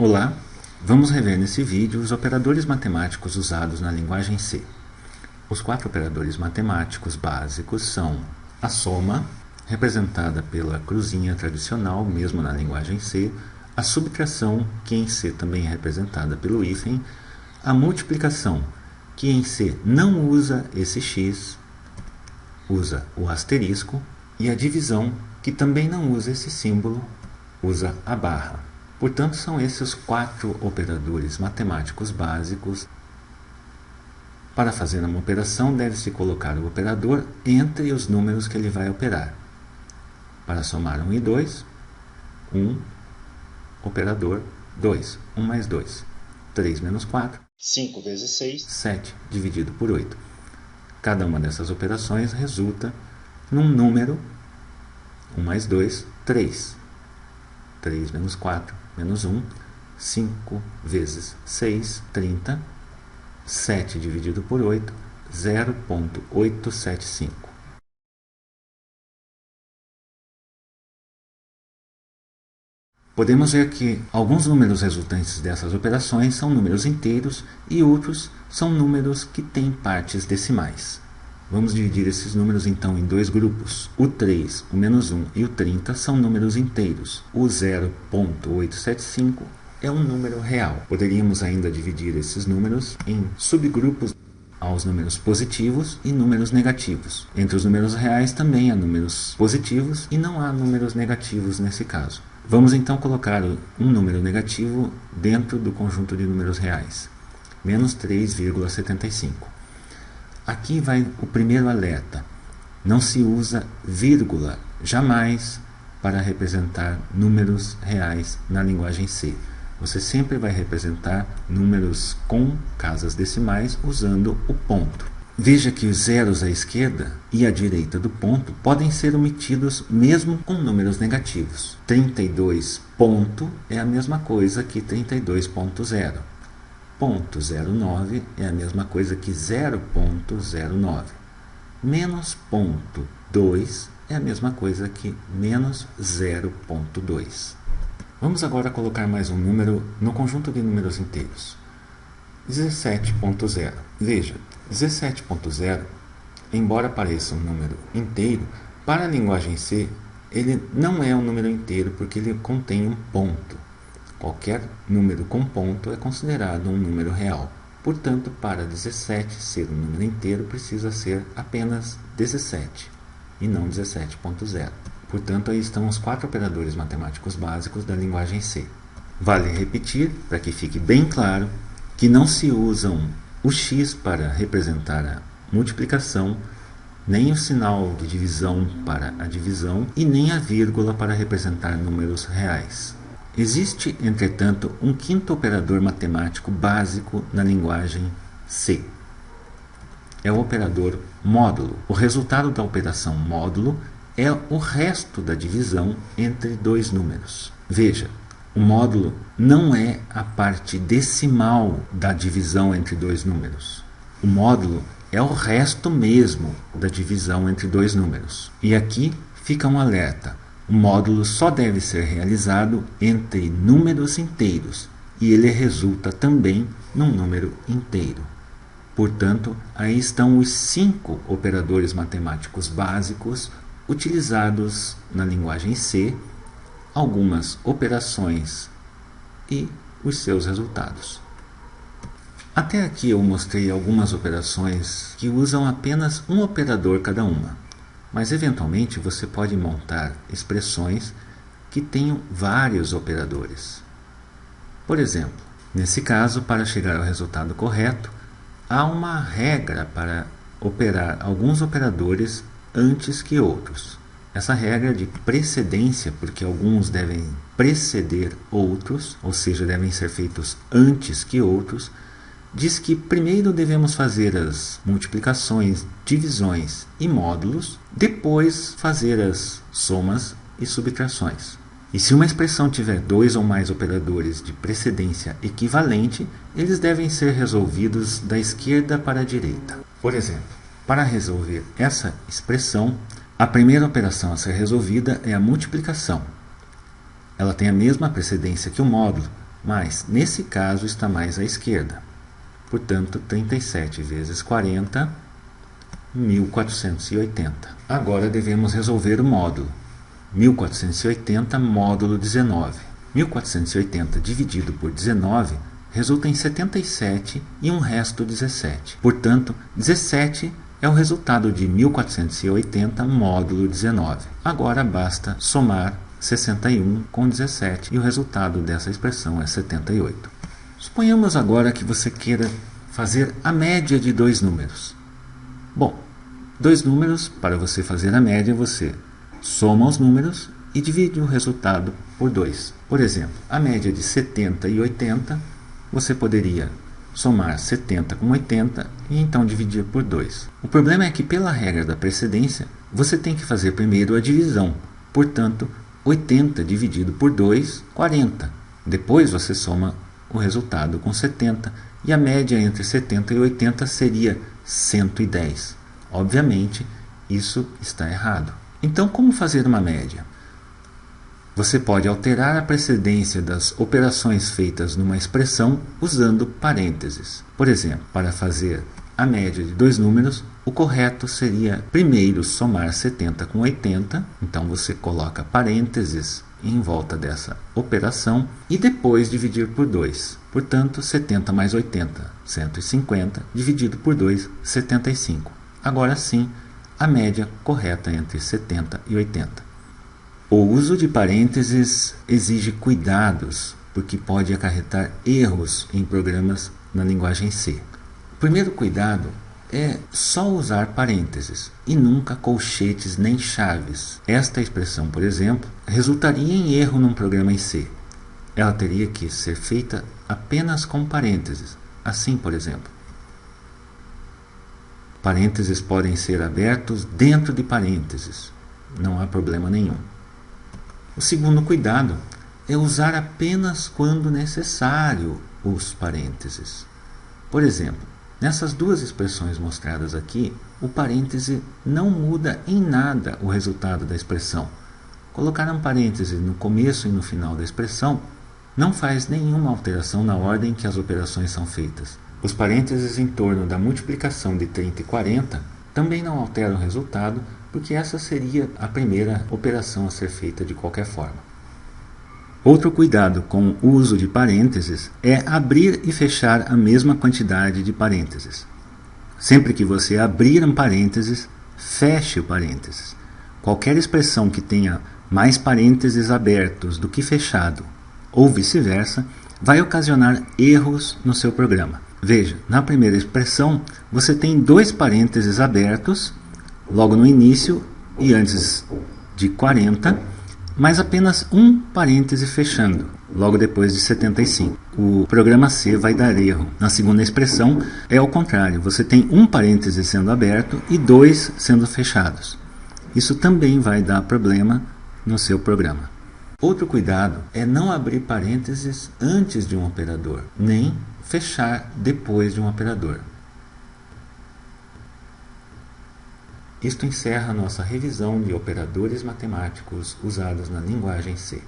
Olá, vamos rever nesse vídeo os operadores matemáticos usados na linguagem C. Os 4 operadores matemáticos básicos são a soma, representada pela cruzinha tradicional, mesmo na linguagem C, a subtração, que em C também é representada pelo hífen, a multiplicação, que em C não usa esse X, usa o asterisco, e a divisão, que também não usa esse símbolo, usa a barra. Portanto, são esses os 4 operadores matemáticos básicos. Para fazer uma operação, deve-se colocar o operador entre os números que ele vai operar. Para somar 1 e 2, 1, operador 2, 1 mais 2, 3 menos 4, 5 vezes 6, 7 dividido por 8. Cada uma dessas operações resulta num número, 1 mais 2, 3. 3 menos 4, menos 1, 5 vezes 6, 30, 7 dividido por 8, 0,875. Podemos ver que alguns números resultantes dessas operações são números inteiros e outros são números que têm partes decimais. Vamos dividir esses números então em 2 grupos. O 3, o menos 1 e o 30 são números inteiros. O 0,875 é um número real. Poderíamos ainda dividir esses números em subgrupos aos números positivos e números negativos. Entre os números reais também há números positivos e não há números negativos nesse caso. Vamos então colocar um número negativo dentro do conjunto de números reais. Menos 3,75. Aqui vai o primeiro alerta. Não se usa vírgula jamais para representar números reais na linguagem C. Você sempre vai representar números com casas decimais usando o ponto. Veja que os zeros à esquerda e à direita do ponto podem ser omitidos mesmo com números negativos. 32 ponto é a mesma coisa que 32.0. 0,09 é a mesma coisa que 0,09. Menos 0,2 é a mesma coisa que menos 0,2. Vamos agora colocar mais um número no conjunto de números inteiros. 17,0. Veja, 17,0, embora pareça um número inteiro, para a linguagem C, ele não é um número inteiro porque ele contém um ponto. Qualquer número com ponto é considerado um número real. Portanto, para 17 ser um número inteiro, precisa ser apenas 17 e não 17,0. Portanto, aí estão os 4 operadores matemáticos básicos da linguagem C. Vale repetir, para que fique bem claro, que não se usam o X para representar a multiplicação, nem o sinal de divisão para a divisão e nem a vírgula para representar números reais. Existe, entretanto, um 5º operador matemático básico na linguagem C. É o operador módulo. O resultado da operação módulo é o resto da divisão entre 2 números. Veja, o módulo não é a parte decimal da divisão entre 2 números. O módulo é o resto mesmo da divisão entre 2 números. E aqui fica um alerta. O módulo só deve ser realizado entre números inteiros e ele resulta também num número inteiro. Portanto, aí estão os 5 operadores matemáticos básicos utilizados na linguagem C, algumas operações e os seus resultados. Até aqui eu mostrei algumas operações que usam apenas um operador cada uma. Mas, eventualmente, você pode montar expressões que tenham vários operadores. Por exemplo, nesse caso, para chegar ao resultado correto, há uma regra para operar alguns operadores antes que outros. Essa regra é de precedência, porque alguns devem preceder outros, ou seja, devem ser feitos antes que outros, diz que primeiro devemos fazer as multiplicações, divisões e módulos, depois fazer as somas e subtrações. E se uma expressão tiver 2 ou mais operadores de precedência equivalente, eles devem ser resolvidos da esquerda para a direita. Por exemplo, para resolver essa expressão, a primeira operação a ser resolvida é a multiplicação. Ela tem a mesma precedência que o módulo, mas nesse caso está mais à esquerda. Portanto, 37 vezes 40, 1480. Agora devemos resolver o módulo. 1480 módulo 19. 1480 dividido por 19 resulta em 77 e um resto 17. Portanto, 17 é o resultado de 1480 módulo 19. Agora basta somar 61 com 17 e o resultado dessa expressão é 78. Suponhamos agora que você queira fazer a média de dois números. Bom, dois números, para você fazer a média, você soma os números e divide o resultado por 2. Por exemplo, a média de 70 e 80, você poderia somar 70 com 80 e então dividir por 2. O problema é que, pela regra da precedência, você tem que fazer primeiro a divisão. Portanto, 80 dividido por 2, 40. Depois você soma o resultado com 70 e a média entre 70 e 80 seria 110. Obviamente, isso está errado. Então, como fazer uma média? Você pode alterar a precedência das operações feitas numa expressão usando parênteses. Por exemplo, para fazer a média de dois números, o correto seria primeiro somar 70 com 80, então você coloca parênteses em volta dessa operação e depois dividir por 2. Portanto, 70 mais 80, 150, dividido por 2, 75. Agora sim, a média correta entre 70 e 80. O uso de parênteses exige cuidados, porque pode acarretar erros em programas na linguagem C. O primeiro cuidado é só usar parênteses e nunca colchetes nem chaves. Esta expressão, por exemplo, resultaria em erro num programa em C. Ela teria que ser feita apenas com parênteses. Assim, por exemplo, parênteses podem ser abertos dentro de parênteses. Não há problema nenhum. O segundo cuidado é usar apenas quando necessário os parênteses. Por exemplo, nessas duas expressões mostradas aqui, o parêntese não muda em nada o resultado da expressão. Colocar um parêntese no começo e no final da expressão não faz nenhuma alteração na ordem que as operações são feitas. Os parênteses em torno da multiplicação de 30 e 40 também não alteram o resultado, porque essa seria a primeira operação a ser feita de qualquer forma. Outro cuidado com o uso de parênteses é abrir e fechar a mesma quantidade de parênteses. Sempre que você abrir um parênteses, feche o parênteses. Qualquer expressão que tenha mais parênteses abertos do que fechado, ou vice-versa, vai ocasionar erros no seu programa. Veja, na primeira expressão, você tem dois parênteses abertos, logo no início e antes de 40, mas apenas um parêntese fechando, logo depois de 75. O programa C vai dar erro. Na segunda expressão, é ao contrário, você tem um parêntese sendo aberto e dois sendo fechados. Isso também vai dar problema no seu programa. Outro cuidado é não abrir parênteses antes de um operador, nem fechar depois de um operador. Isto encerra nossa revisão de operadores matemáticos usados na linguagem C.